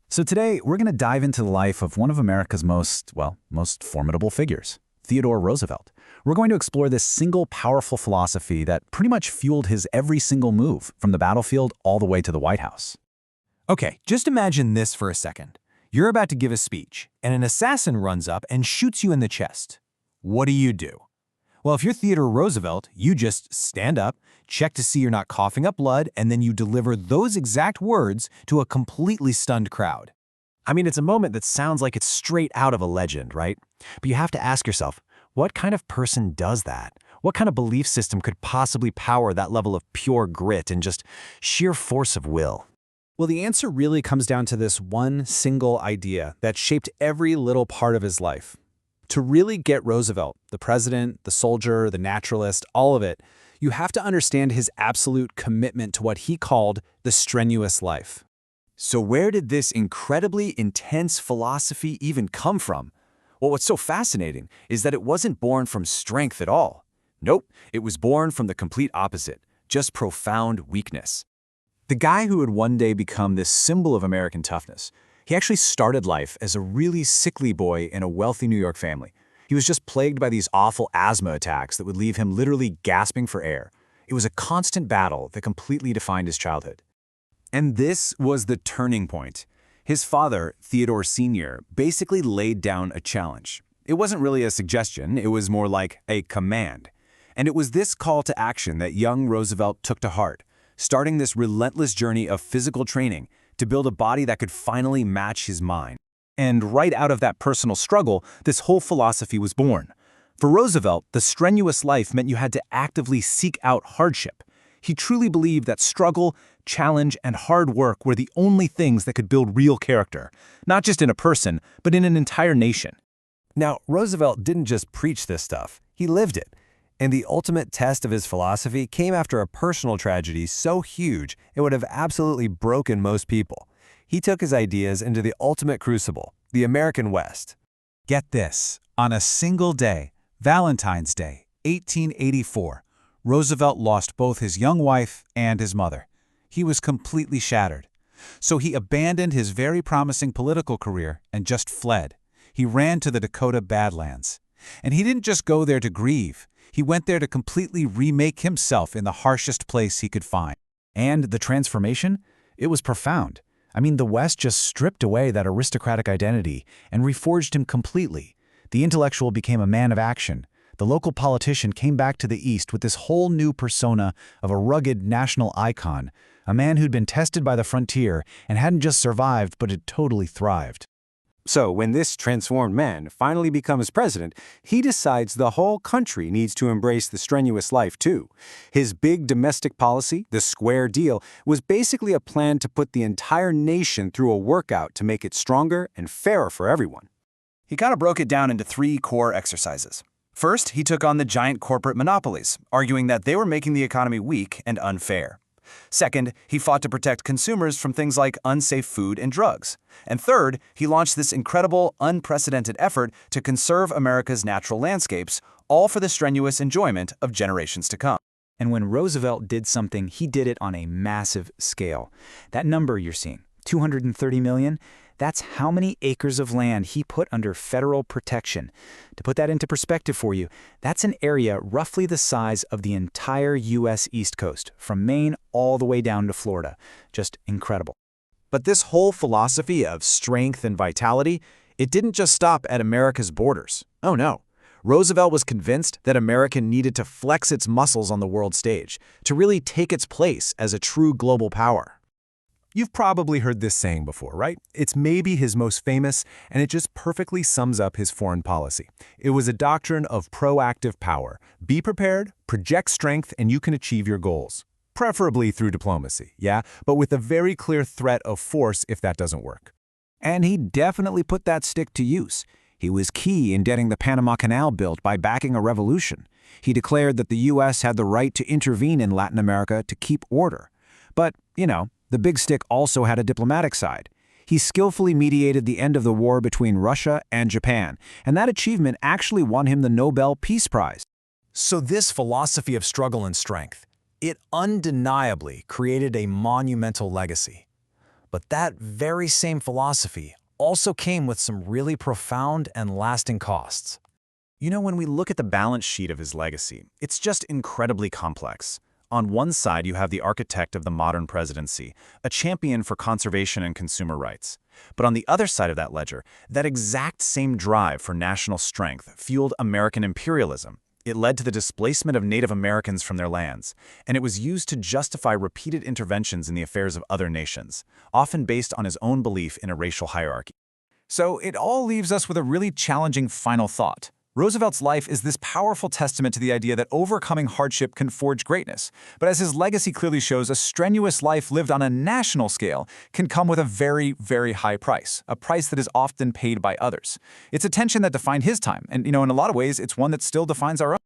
So today, we're going to dive into the life of one of America's most formidable figures, Theodore Roosevelt. We're going to explore this single powerful philosophy that pretty much fueled his every single move, from the battlefield all the way to the White House. Okay, just imagine this for a second. You're about to give a speech, and an assassin runs up and shoots you in the chest. What do? Well, if you're Theodore Roosevelt, you just stand up, check to see you're not coughing up blood, and then you deliver those exact words to a completely stunned crowd. I mean, it's a moment that sounds like it's straight out of a legend, right? But you have to ask yourself, what kind of person does that? What kind of belief system could possibly power that level of pure grit and just sheer force of will? Well, the answer really comes down to this one single idea that shaped every little part of his life. To really get Roosevelt, the president, the soldier, the naturalist, all of it, you have to understand his absolute commitment to what he called the strenuous life. So where did this incredibly intense philosophy even come from? Well, what's so fascinating is that it wasn't born from strength at all. Nope, it was born from the complete opposite, just profound weakness. The guy who would one day become this symbol of American toughness, he actually started life as a really sickly boy in a wealthy New York family. He was just plagued by these awful asthma attacks that would leave him literally gasping for air. It was a constant battle that completely defined his childhood. And this was the turning point. His father, Theodore Sr., basically laid down a challenge. It wasn't really a suggestion, it was more like a command. And it was this call to action that young Roosevelt took to heart, starting this relentless journey of physical training to build a body that could finally match his mind. And right out of that personal struggle, this whole philosophy was born. For Roosevelt, the strenuous life meant you had to actively seek out hardship. He truly believed that struggle, challenge, and hard work were the only things that could build real character, not just in a person, but in an entire nation. Now, Roosevelt didn't just preach this stuff, he lived it. And the ultimate test of his philosophy came after a personal tragedy so huge it would have absolutely broken most people. He took his ideas into the ultimate crucible, the American West. Get this, on a single day, Valentine's Day, 1884, Roosevelt lost both his young wife and his mother. He was completely shattered. So he abandoned his very promising political career and just fled. He ran to the Dakota Badlands. And he didn't just go there to grieve. He went there to completely remake himself in the harshest place he could find. And the transformation? It was profound. I mean, the West just stripped away that aristocratic identity and reforged him completely. The intellectual became a man of action. The local politician came back to the East with this whole new persona of a rugged national icon, a man who'd been tested by the frontier and hadn't just survived but had totally thrived. So when this transformed man finally becomes president, he decides the whole country needs to embrace the strenuous life too. His big domestic policy, the Square Deal, was basically a plan to put the entire nation through a workout to make it stronger and fairer for everyone. He kind of broke it down into 3 core exercises. First, he took on the giant corporate monopolies, arguing that they were making the economy weak and unfair. Second, he fought to protect consumers from things like unsafe food and drugs. And third, he launched this incredible, unprecedented effort to conserve America's natural landscapes, all for the strenuous enjoyment of generations to come. And when Roosevelt did something, he did it on a massive scale. That number you're seeing, 230 million, that's how many acres of land he put under federal protection. To put that into perspective for you, that's an area roughly the size of the entire U.S. East Coast, from Maine all the way down to Florida. Just incredible. But this whole philosophy of strength and vitality, it didn't just stop at America's borders. Oh no. Roosevelt was convinced that America needed to flex its muscles on the world stage, to really take its place as a true global power. You've probably heard this saying before, right? It's maybe his most famous, and it just perfectly sums up his foreign policy. It was a doctrine of proactive power. Be prepared, project strength, and you can achieve your goals. Preferably through diplomacy, yeah? But with a very clear threat of force if that doesn't work. And he definitely put that stick to use. He was key in getting the Panama Canal built by backing a revolution. He declared that the U.S. had the right to intervene in Latin America to keep order. But, the big stick also had a diplomatic side. He skillfully mediated the end of the war between Russia and Japan, and that achievement actually won him the Nobel Peace Prize. So this philosophy of struggle and strength, it undeniably created a monumental legacy. But that very same philosophy also came with some really profound and lasting costs. You know, when we look at the balance sheet of his legacy, it's just incredibly complex. On one side, you have the architect of the modern presidency, a champion for conservation and consumer rights. But on the other side of that ledger, that exact same drive for national strength fueled American imperialism. It led to the displacement of Native Americans from their lands, and it was used to justify repeated interventions in the affairs of other nations, often based on his own belief in a racial hierarchy. So it all leaves us with a really challenging final thought. Roosevelt's life is this powerful testament to the idea that overcoming hardship can forge greatness. But as his legacy clearly shows, a strenuous life lived on a national scale can come with a very, very high price, a price that is often paid by others. It's a tension that defined his time, and in a lot of ways, it's one that still defines our own.